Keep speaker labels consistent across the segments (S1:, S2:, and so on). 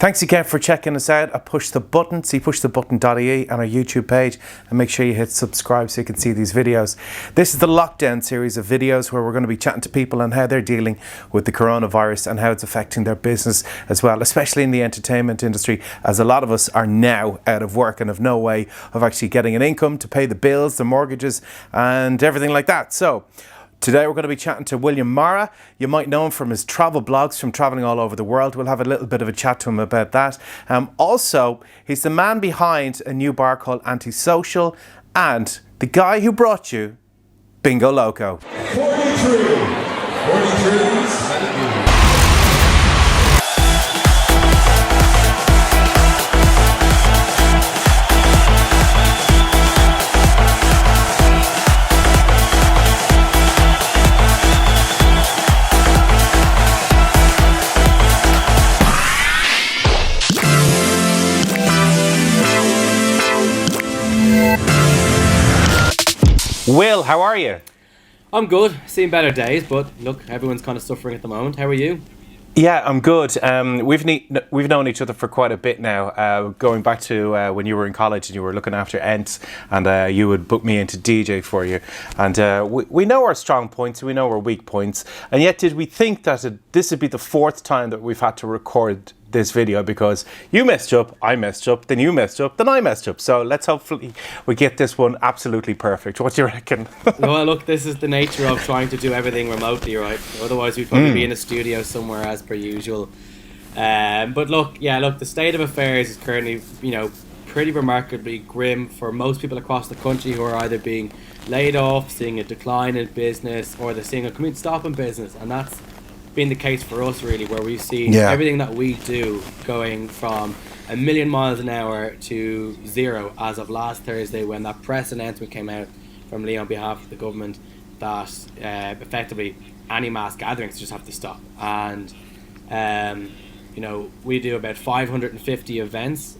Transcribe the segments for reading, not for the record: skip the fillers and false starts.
S1: Thanks again for checking us out at Push the Button. See pushthebutton.ie on our YouTube page, and make sure you hit subscribe so you can see these videos. This is the lockdown series of videos where we're going to be chatting to people on how they're dealing with the coronavirus and how it's affecting their business as well, especially in the entertainment industry, as a lot of us are now out of work and have no way of actually getting an income to pay the bills, the mortgages and everything like that. So today we're going to be chatting to William Meara. You might know him from his travel blogs, from travelling all over the world. We'll have a little bit of a chat to him about that. Also, he's the man behind a new bar called Antisocial and the guy who brought you Bingo Loco.
S2: 43.
S1: Will, how are you?
S3: I'm good. Seen better days, but look, everyone's kind of suffering at the moment. How are you?
S1: Yeah, I'm good. We've known each other for quite a bit now, going back to when you were in college and you were looking after Ents, and you would book me into DJ for you. And we know our strong points, we know our weak points, and yet did we think that this would be the fourth time that we've had to record this video, because you messed up, I messed up, then you messed up, then I messed up. So let's hopefully we get this one absolutely perfect. What do you reckon?
S3: Well, look, this is the nature of trying to do everything remotely, right? Otherwise we'd probably be in a studio somewhere as per usual. But look, the state of affairs is currently, pretty remarkably grim for most people across the country who are either being laid off, seeing a decline in business, or they're seeing a complete stop in business. And that's been the case for us, really, where we've seen everything that we do going from 1,000,000 miles an hour to zero as of last Thursday, when that press announcement came out from Lee on behalf of the government that effectively any mass gatherings just have to stop. And we do about 550 events,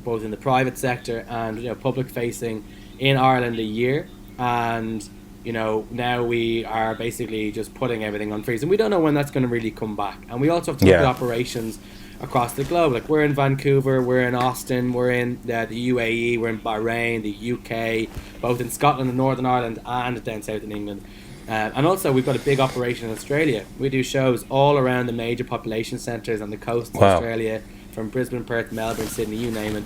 S3: both in the private sector and public facing in Ireland a year. And now we are basically just putting everything on freeze, and we don't know when that's going to really come back. And we also have to look at operations across the globe. Like, we're in Vancouver, we're in Austin, we're in the UAE, we're in Bahrain, the UK, both in Scotland and Northern Ireland, and down south in England. And also we've got a big operation in Australia. We do shows all around the major population centres on the coast of Australia, from Brisbane, Perth, Melbourne, Sydney, you name it.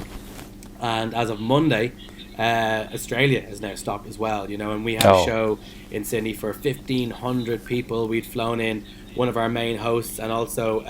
S3: And as of Monday, Australia has now stopped as well, and we had a show in Sydney for 1,500 people. We'd flown in one of our main hosts, and also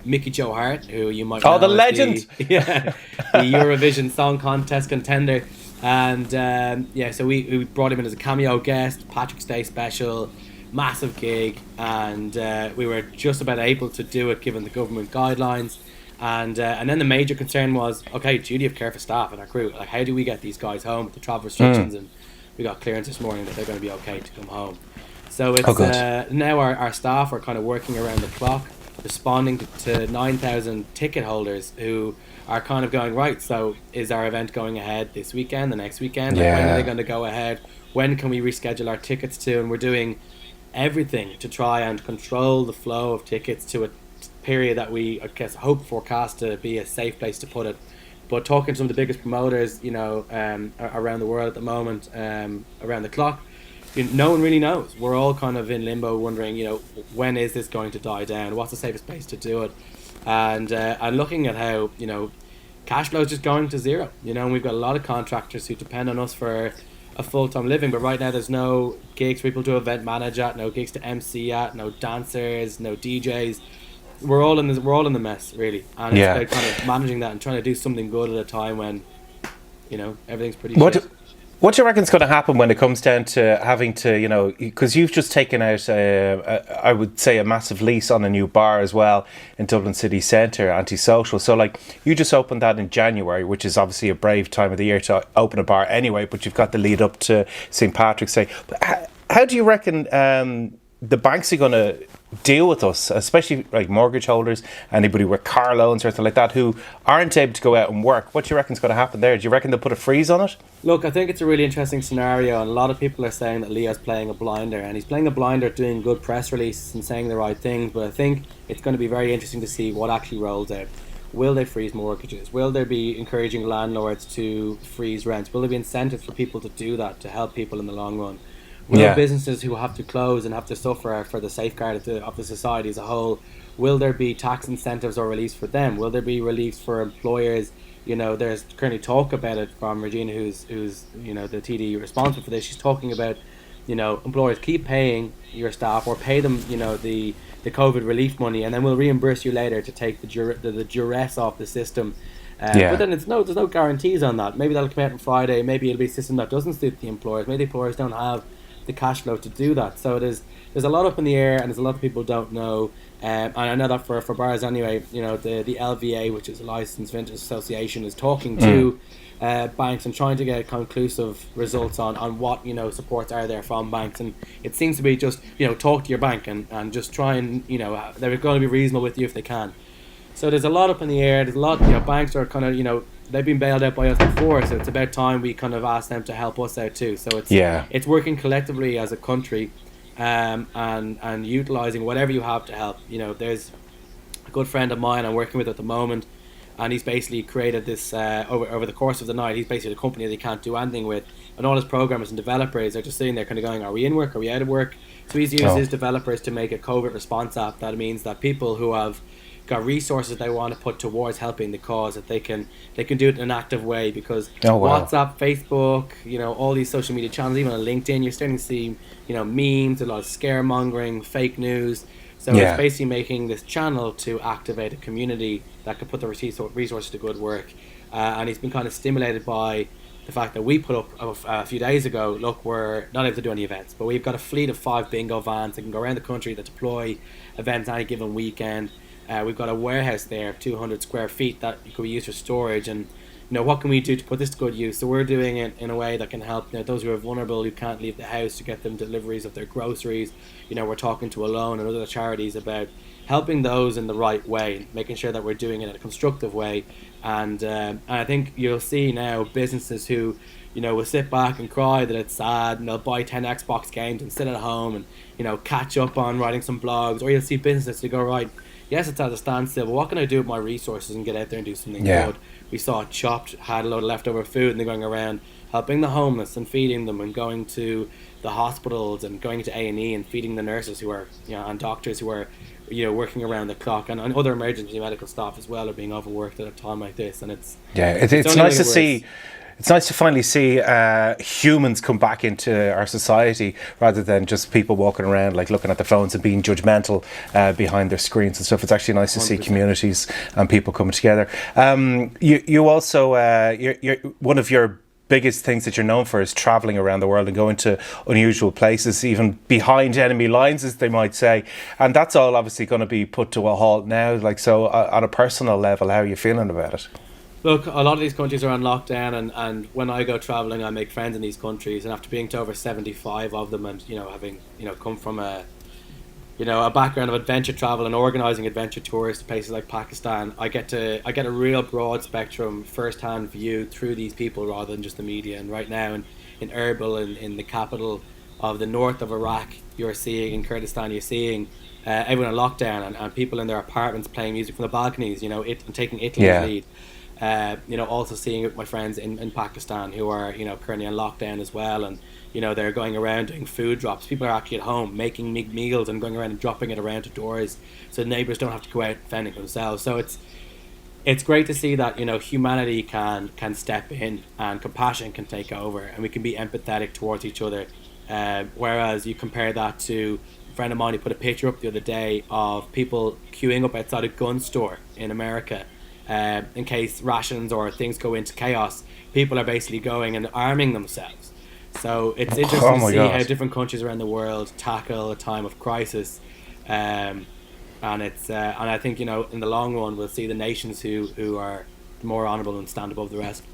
S3: Mickey Joe Hart, who you might know,
S1: the legend,
S3: the Eurovision Song Contest contender. And so we brought him in as a cameo guest, Patrick's Day special, massive gig, and we were just about able to do it given the government guidelines. And then the major concern was, okay, duty of care for staff and our crew. Like, how do we get these guys home with the travel restrictions? And we got clearance this morning that they're going to be okay to come home. So it's now our staff are kind of working around the clock, responding to 9,000 ticket holders who are kind of going, right, so is our event going ahead this weekend, the next weekend? Like, when are they going to go ahead? When can we reschedule our tickets to? And we're doing everything to try and control the flow of tickets to a period that we, I guess, forecast to be a safe place to put it. But talking to some of the biggest promoters, around the world at the moment, around the clock, no one really knows. We're all kind of in limbo, wondering, when is this going to die down? What's the safest place to do it? And looking at how, cash flow is just going to zero. And we've got a lot of contractors who depend on us for a full-time living, but right now there's no gigs for people to event manage at, no gigs to MC at, no dancers, no DJs. We're all in the mess, really, and it's about kind of managing that and trying to do something good at a time when, everything's pretty shit.
S1: What do you reckon is going to happen when it comes down to having to, because you've just taken out, I would say, a massive lease on a new bar as well in Dublin city centre, Antisocial. So, like, you just opened that in January, which is obviously a brave time of the year to open a bar anyway, but you've got the lead up to St. Patrick's Day. But how do you reckon the banks are going to deal with us, especially like mortgage holders, anybody with car loans or anything like that, who aren't able to go out and work? What do you reckon is going to happen there? Do you reckon they'll put a freeze on it?
S3: Look, I think it's a really interesting scenario, and a lot of people are saying that Leo's playing a blinder, and he's playing a blinder, doing good press releases and saying the right things, but I think it's going to be very interesting to see what actually rolls out. Will they freeze mortgages? Will there be encouraging landlords to freeze rents? Will there be incentives for people to do that, to help people in the long run? Will businesses who have to close and have to suffer for the safeguard of the society as a whole, will there be tax incentives or reliefs for them? Will there be reliefs for employers? There's currently talk about it from Regina, who's the TD responsible for this. She's talking about, employers keep paying your staff or pay them, the COVID relief money, and then we'll reimburse you later to take the duress off the system. But then there's no guarantees on that. Maybe that'll come out on Friday. Maybe it'll be a system that doesn't suit the employers. Maybe the employers don't have the cash flow to do that. So there's a lot up in the air, and there's a lot of people don't know. And I know that for bars anyway, the LVA, which is a licensed vintage association, is talking to banks and trying to get conclusive results on what supports are there from banks. And it seems to be just talk to your bank and just try and they're going to be reasonable with you if they can. So there's a lot up in the air. There's a lot, banks are kind of they've been bailed out by us before, so it's about time we kind of ask them to help us out too. So it's working collectively as a country, and utilizing whatever you have to help. There's a good friend of mine I'm working with at the moment, and he's basically created this over the course of the night. He's basically a company that he can't do anything with, and all his programmers and developers are just sitting there kind of going, are we in work, are we out of work? So he's used his developers to make a COVID response app. That means that people who have got resources they want to put towards helping the cause, that they can do it in an active way, because WhatsApp, Facebook, all these social media channels, even on LinkedIn, you're starting to see memes, a lot of scaremongering, fake news. So it's basically making this channel to activate a community that can put the resources to good work. And he's been kind of stimulated by the fact that we put up a few days ago, look, we're not able to do any events, but we've got a fleet of 5 bingo vans that can go around the country that deploy events any given weekend. We've got a warehouse there of 200 square feet that could be used for storage, and what can we do to put this to good use? So we're doing it in a way that can help those who are vulnerable, who can't leave the house, to get them deliveries of their groceries. We're talking to Alone and other charities about helping those in the right way, making sure that we're doing it in a constructive way. And I think you'll see now businesses who will sit back and cry that it's sad, and they'll buy 10 Xbox games and sit at home and catch up on writing some blogs. Or you'll see businesses who go, right, yes, it's at a standstill, but what can I do with my resources and get out there and do something good? We saw Chopped had a load of leftover food, and they're going around helping the homeless and feeding them, and going to the hospitals and going to A&E and feeding the nurses who are, and doctors who are, working around the clock, and other emergency medical staff as well are being overworked at a time like this. And it's
S1: nice to see. It's nice to finally see humans come back into our society, rather than just people walking around like looking at their phones and being judgmental behind their screens and stuff. It's actually nice to 100%. See communities and people coming together. You also, you're one of your biggest things that you're known for is traveling around the world and going to unusual places, even behind enemy lines, as they might say. And that's all obviously going to be put to a halt now. So on a personal level, how are you feeling about it?
S3: Look, a lot of these countries are on lockdown, and when I go travelling, I make friends in these countries, and after being to over 75 of them, and having come from a background of adventure travel and organising adventure tours to places like Pakistan, I get a real broad spectrum, first-hand view through these people rather than just the media. And right now in Erbil, in the capital of the north of Iraq, you're seeing, in Kurdistan, you're seeing everyone on lockdown, and people in their apartments playing music from the balconies, and taking Italy's lead. Also seeing my friends in Pakistan who are, currently on lockdown as well, and, they're going around doing food drops. People are actually at home making meals and going around and dropping it around to doors so neighbours don't have to go out fending themselves. So it's great to see that, humanity can step in and compassion can take over, and we can be empathetic towards each other. Whereas you compare that to a friend of mine who put a picture up the other day of people queuing up outside a gun store in America. In case rations or things go into chaos, people are basically going and arming themselves. So it's interesting to see how different countries around the world tackle a time of crisis, and I think in the long run we'll see the nations who are more honourable and stand above the rest.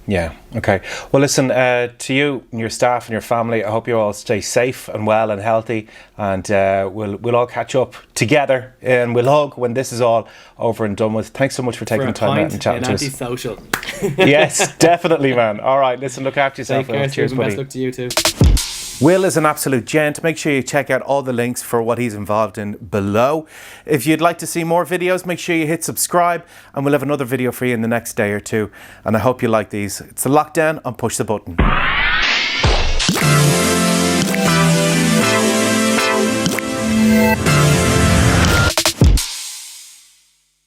S1: Yeah, okay. Well, listen, to you and your staff and your family, I hope you all stay safe and well and healthy, and we'll all catch up together and we'll hug when this is all over and done with. Thanks so much for taking the time out and chatting to us.
S3: Antisocial.
S1: Yes, definitely, man. All right, listen, look after yourself.
S3: Take care,
S1: Cheers,
S3: Stephen.
S1: buddy.
S3: Best luck to you too.
S1: Will is an absolute gent. Make sure you check out all the links for what he's involved in below. If you'd like to see more videos, make sure you hit subscribe, and we'll have another video for you in the next day or two. And I hope you like these. It's The Lockdown on Push the Button.